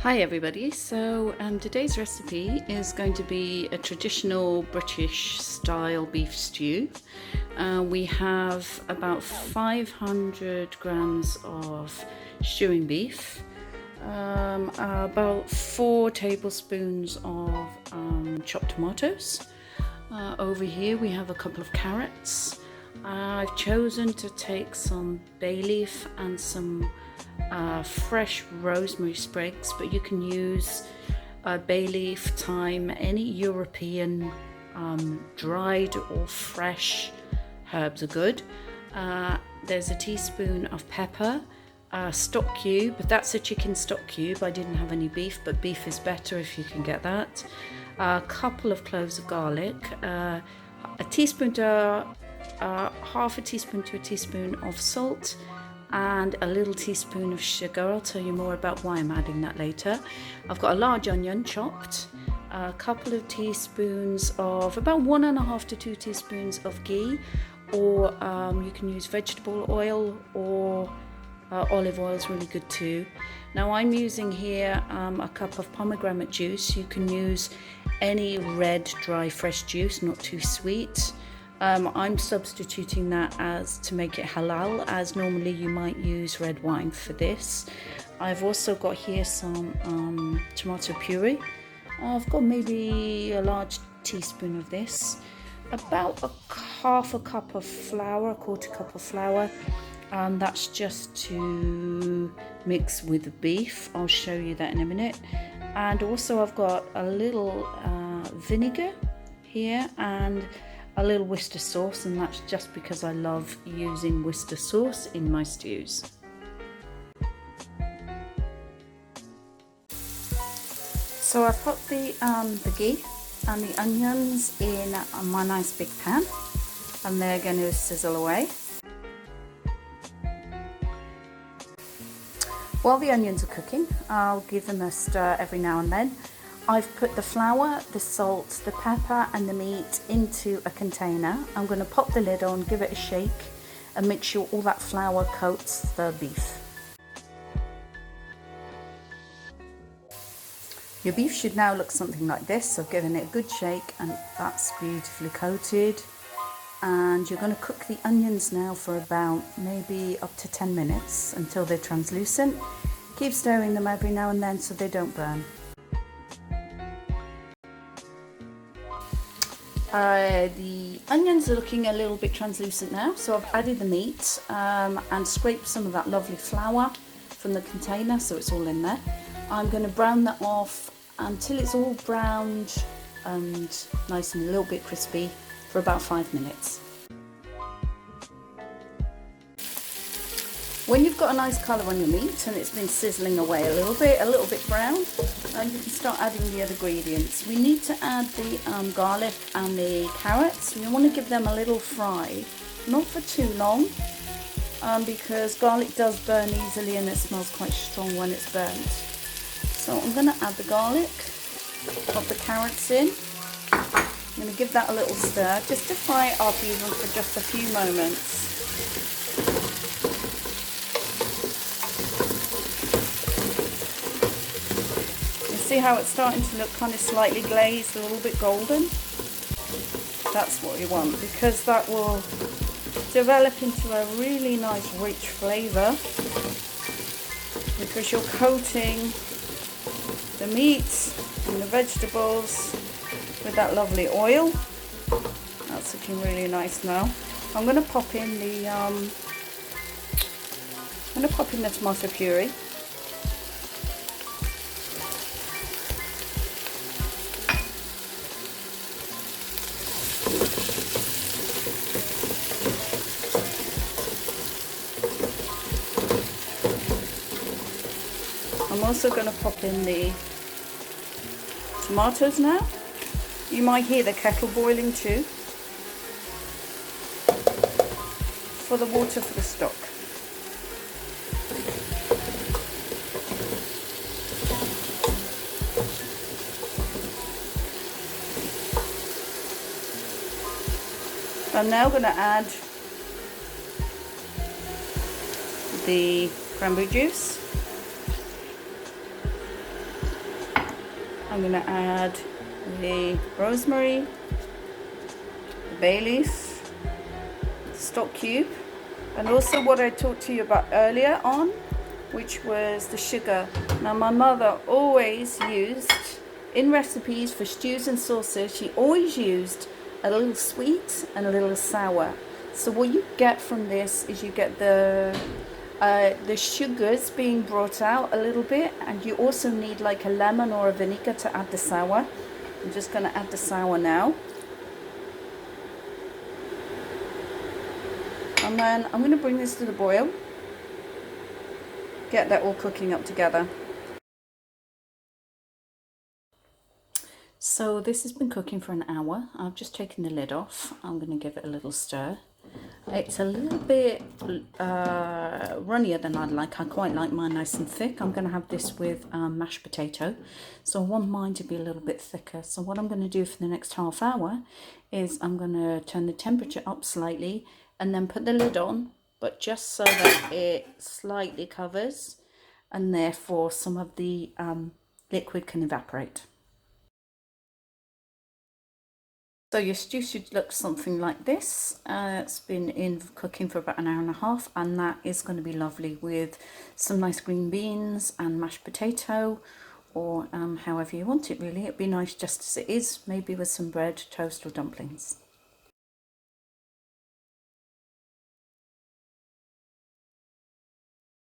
Hi everybody, so today's recipe is going to be a traditional British style beef stew. We have about 500 grams of stewing beef, about 4 tablespoons of chopped tomatoes. Over here we have a couple of carrots. I've chosen to take some bay leaf and some fresh rosemary sprigs, but you can use bay leaf, thyme, any European dried or fresh herbs are good. There's a teaspoon of pepper, stock cube, but that's a chicken stock cube. I didn't have any beef, but beef is better if you can get that. A couple of cloves of garlic, a teaspoon to half a teaspoon to a teaspoon of salt, and a little teaspoon of sugar. I'll tell you more about why I'm adding that later. I've got a large onion chopped, a couple of teaspoons of, about 1.5 to 2 teaspoons of ghee, or you can use vegetable oil, or olive oil is really good too. Now I'm using here a cup of pomegranate juice. You can use any red dry fresh juice, not too sweet. I'm substituting that as to make it halal, as normally you might use red wine for this. I've also got here some tomato puree. I've got maybe a large teaspoon of this, about half a cup of flour, a quarter cup of flour. That's just to mix with the beef. I'll show you that in a minute. And also I've got a little vinegar here and a little Worcester sauce, and that's just because I love using Worcester sauce in my stews. So I've put the ghee and the onions in my nice big pan, and they're going to sizzle away. While the onions are cooking, I'll give them a stir every now and then. I've put the flour, the salt, the pepper and the meat into a container. I'm going to pop the lid on, give it a shake and make sure all that flour coats the beef. Your beef should now look something like this. I've given it a good shake and that's beautifully coated. And you're going to cook the onions now for about maybe up to 10 minutes until they're translucent. Keep stirring them every now and then so they don't burn. The onions are looking a little bit translucent now, so I've added the meat and scraped some of that lovely flour from the container so it's all in there. I'm going to brown that off until it's all browned and nice and a little bit crispy for about 5 minutes. When you've got a nice colour on your meat and it's been sizzling away a little bit brown, you can start adding the other ingredients. We need to add the garlic and the carrots. We want to give them a little fry, not for too long, because garlic does burn easily and it smells quite strong when it's burnt. So I'm going to add the garlic, pop the carrots in. I'm going to give that a little stir, just to fry it up even for just a few moments. See how it's starting to look kind of slightly glazed, a little bit golden? That's what you want, because that will develop into a really nice rich flavour, because you're coating the meat and the vegetables with that lovely oil. That's looking really nice now. I'm going to pop in the tomato puree. I'm also going to pop in the tomatoes now. You might hear the kettle boiling too, for the water for the stock. I'm now going to add the cranberry juice. I'm going to add the rosemary, the bay leaf, stock cube, and also what I talked to you about earlier on, which was the sugar. Now my mother always used, in recipes for stews and sauces, she always used a little sweet and a little sour. So what you get from this is you get the sugars being brought out a little bit, and you also need like a lemon or a vinegar to add the sour. I'm just going to add the sour now. And then I'm going to bring this to the boil. Get that all cooking up together. So this has been cooking for an hour. I've just taken the lid off. I'm going to give it a little stir. It's a little bit runnier than I'd like. I quite like mine nice and thick. I'm going to have this with mashed potato. So I want mine to be a little bit thicker. So what I'm going to do for the next half hour is I'm going to turn the temperature up slightly and then put the lid on, but just so that it slightly covers and therefore some of the liquid can evaporate. So your stew should look something like this. It's been in cooking for about an hour and a half, and that is going to be lovely with some nice green beans and mashed potato, or however you want it really. It'd be nice just as it is, maybe with some bread, toast or dumplings.